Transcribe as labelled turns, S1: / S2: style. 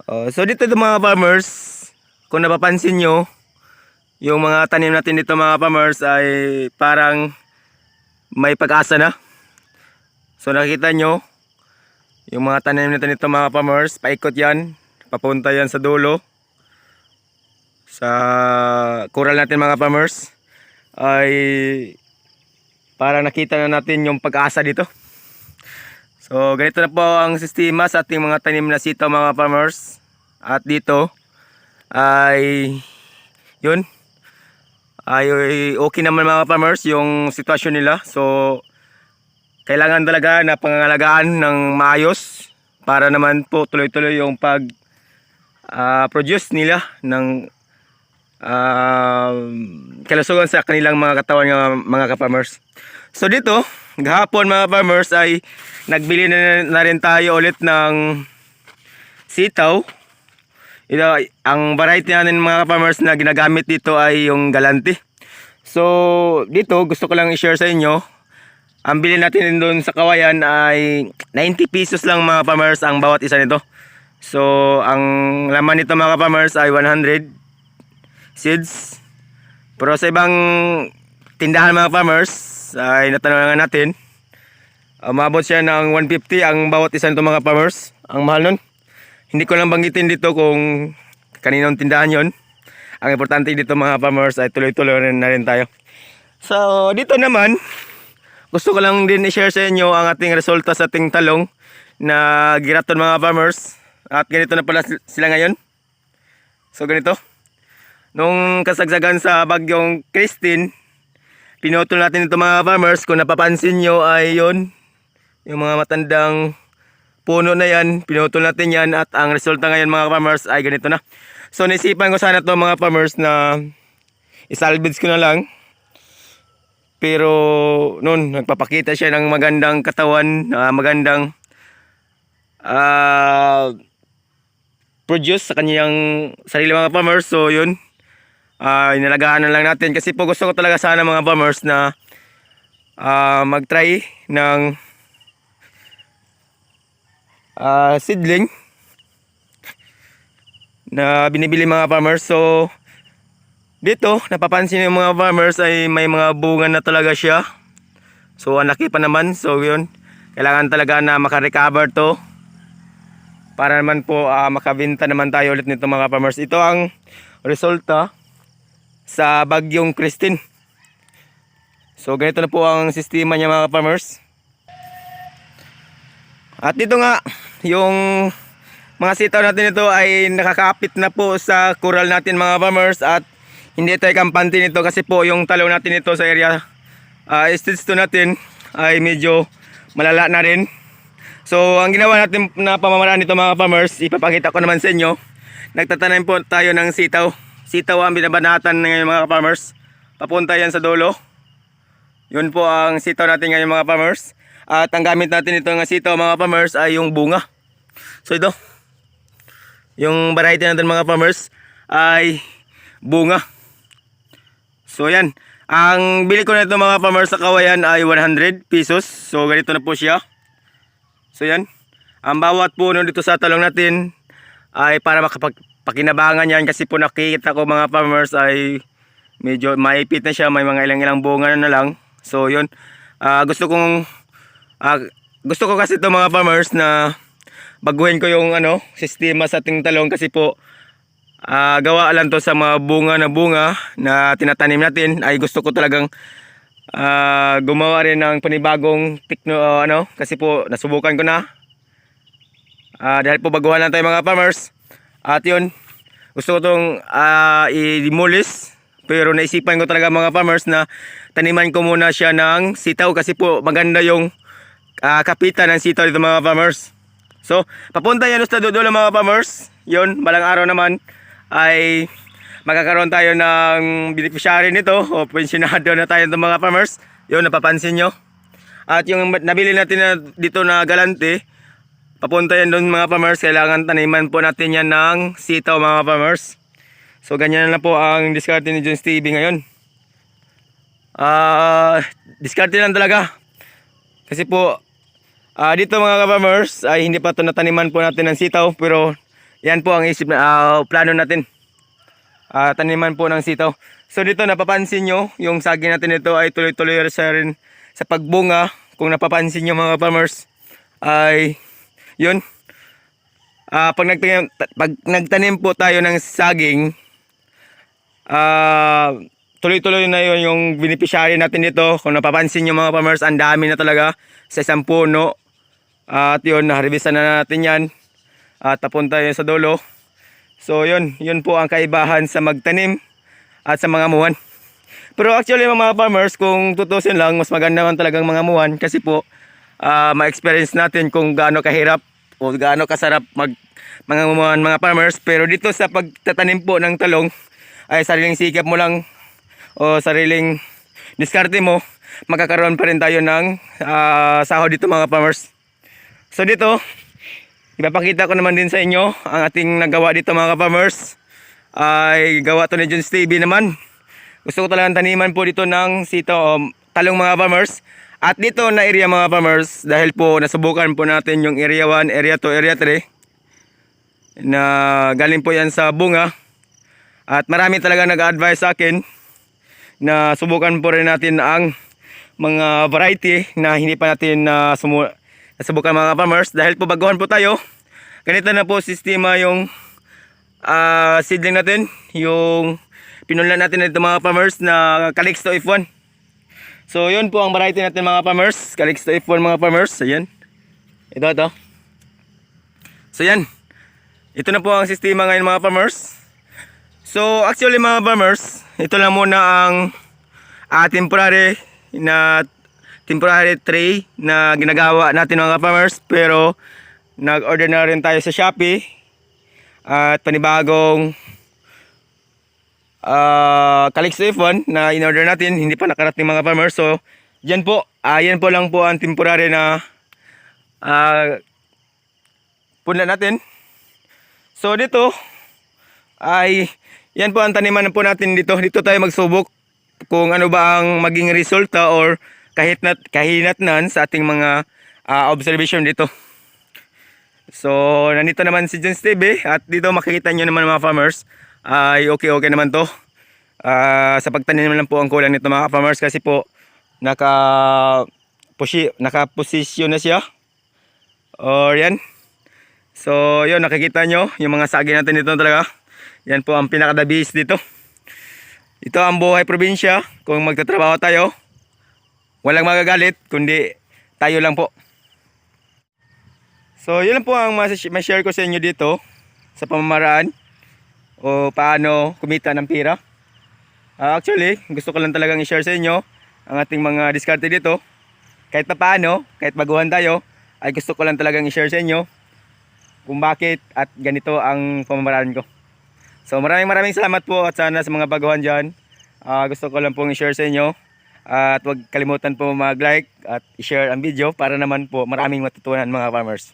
S1: So dito mga farmers, kung napapansin nyo, yung mga tanim natin dito mga farmers ay parang may pag-asa na. So nakikita nyo, yung mga tanim natin dito mga farmers, paikot yan, papunta yan sa dulo. Sa coral natin mga farmers, ay parang nakita na natin yung pag-asa dito. So ganito na po ang sistema sa ating mga tanim na sitaw mga farmers. At dito ay yun ay okay naman mga farmers yung sitwasyon nila. So kailangan talaga na pangangalagaan ng maayos para naman po tuloy-tuloy yung pag produce nila ng kalusugan sa kanilang mga katawan mga ka-farmers. So dito gahapon mga farmers ay nagbili na rin tayo ulit ng sitaw. Ang variety natin mga farmers na ginagamit dito ay yung Galante. So dito gusto ko lang i-share sa inyo. Ang bilhin natin doon sa Kawayan ay 90 pesos lang mga farmers ang bawat isa nito. So ang laman nito mga farmers ay 100 seeds. Pero sa ibang tindahan mga farmers ay natanungan natin, umabot siya ng 150 ang bawat isa nito mga farmers. Ang mahal nun. Hindi ko lang banggitin dito kung kaninong tindahan yon. Ang importante dito mga farmers ay tuloy-tuloy na rin tayo. So dito naman, gusto ko lang din i-share sa inyo ang ating resulta sa ating talong na giraton mga farmers. At ganito na pala sila ngayon. So ganito. Nung kasagsagan sa bagyong Christine, pinutol natin ito mga farmers. Kung napapansin nyo ay yun, yung mga matandang puno na yan, pinutol natin yan. At ang resulta ngayon mga farmers ay ganito na. So naisipan ko sana to mga farmers na isalvage ko na lang. Pero noon nagpapakita siya ng magandang katawan, magandang produce sa kanyang sarili mga farmers. So yun, inalagaan na lang natin kasi po gusto ko talaga sana mga farmers na mag-try ng seedling na binibili mga farmers. So dito napapansin yung mga farmers ay may mga bunga na talaga siya. So ang laki pa naman. So yun, kailangan talaga na makarecover to para naman po makabenta naman tayo ulit nito mga farmers. Ito ang resulta sa bagyong Christine. So ganito na po ang sistema niya mga farmers. At dito nga yung mga sitaw natin ito ay nakakaapit na po sa coral natin mga farmers. At hindi tayo kampante nito kasi po yung talong natin ito sa area stage 2 natin ay medyo malala na rin. So ang ginawa natin na pamamaraan nito mga farmers, ipapakita ko naman sa inyo. Nagtatanim po tayo ng sitaw. Sitaw ang binabanatan ngayon mga farmers. Papunta yan sa dulo. Yun po ang sitaw natin ngayon mga farmers. At ang gamit natin ito ng sitaw mga farmers ay yung bunga. So ito, yung variety natin mga farmers ay bunga. So yan, ang bili ko na ito mga farmers sa Kawayan ay 100 pesos. So ganito na po siya. So yan, ang bawat puno dito sa talong natin ay para makapagpakinabangan yan. Kasi po nakikita ko mga farmers ay medyo maipit na siya, may mga ilang bunga na lang. So yun, gusto ko kasi ito mga farmers na baguhin ko yung sistema sa ating talong. Kasi po gawa lang to sa mga bunga na tinatanim natin. Ay gusto ko talagang gumawa rin ng panibagong kasi po nasubukan ko na. Dahil po baguhan lang tayo mga farmers. At yun, gusto ko itong i-demolish. Pero naisipan ko talaga mga farmers na taniman ko muna siya ng sitaw. Kasi po maganda yung kapitan ng sitaw dito mga farmers. So papunta yan sa dulo mga farmers. Yun, balang araw naman ay magkakaroon tayo ng beneficiary nito o pensionado na tayo ng mga farmers. Yun, napapansin nyo. At yung nabili natin na dito na Galante, papunta yan doon mga farmers. Kailangan taniman po natin yan ng sitaw mga farmers. So ganyan na po ang diskarte ni John Stevie ngayon. Diskarte lang talaga. Kasi po dito mga farmers ay hindi pa ito nataniman po natin ng sitaw. Pero Yan po ang plano natin. Taniman po ng sitaw. So dito napapansin nyo, yung saging natin ito ay tuloy-tuloy sa rin sa pagbunga. Kung napapansin nyo mga farmers, ay yun. Pag nagtanim po tayo ng saging, tuloy-tuloy na yun yung beneficiary natin dito. Kung napapansin nyo mga farmers, ang dami na talaga sa isang puno. At yun, naharvestan na natin yan. Tapon tayo sa dulo. So yun po ang kaibahan sa magtanim at sa mga muwan. Pero actually mga farmers, kung tutusin lang, mas maganda man talagang mga muwan kasi po ma-experience natin kung gaano kahirap o gaano kasarap mga muwan mga farmers. Pero dito sa pagtatanim po ng talong ay sariling sikap mo lang o sariling diskarte mo, magkakaroon pa rin tayo ng sahod dito mga farmers. So dito ipapakita ko naman din sa inyo ang ating nagawa dito mga farmers. Ay gawa to ni Jones TV naman. Gusto ko talagang taniman po dito ng sitaw o talong mga farmers. At dito na area mga farmers, dahil po nasubukan po natin yung area 1, area 2, area 3 na galing po yan sa bunga. At marami talaga nag-advise sa akin na subukan po rin natin ang mga variety na hindi pa natin nasubukan mga farmers. Dahil po baguhan po tayo, ganito na po sistema yung seedling natin, yung pinunlan natin ito mga farmers na Calixto F1. So yun po ang variety natin mga farmers, Calixto F1 mga farmers. Ayan, ito. So yan, ito na po ang sistema ngayon mga farmers. So actually mga farmers, ito lang muna ang temporary tray na ginagawa natin mga farmers. Pero nag-order na rin tayo sa Shopee at panibagong Calixto F1 na in-order natin, hindi pa nakarating mga farmers. So yan po, yan po lang po ang temporary na punla natin. So dito ay yan po ang taniman po natin dito. Dito tayo magsubok kung ano ba ang maging resulta or kahinatnan sa ating mga observation dito. So nandito naman si Jones TV at dito makikita nyo naman mga farmers ay okay naman to. Sa pagtanim lang po ang kulang nito mga farmers kasi po nakaposisyon na siya. Or yan. So yun, nakikita nyo yung mga saging natin dito talaga. Yan po ang pinakadabis dito. Ito ang buhay probinsya. Kung magtatrabaho tayo, walang magagalit kundi tayo lang po. So yun lang po ang ma-share ko sa inyo dito sa pamamaraan o paano kumita ng pera. Actually gusto ko lang talagang i-share sa inyo ang ating mga diskarte dito. Kahit pa paano, kahit baguhan tayo, ay gusto ko lang talagang i-share sa inyo kung bakit at ganito ang pamamaraan ko. So maraming salamat po at sana sa mga baguhan dyan, gusto ko lang pong i-share sa inyo. At huwag kalimutan po mag-like at i-share ang video para naman po maraming matutunan mga farmers.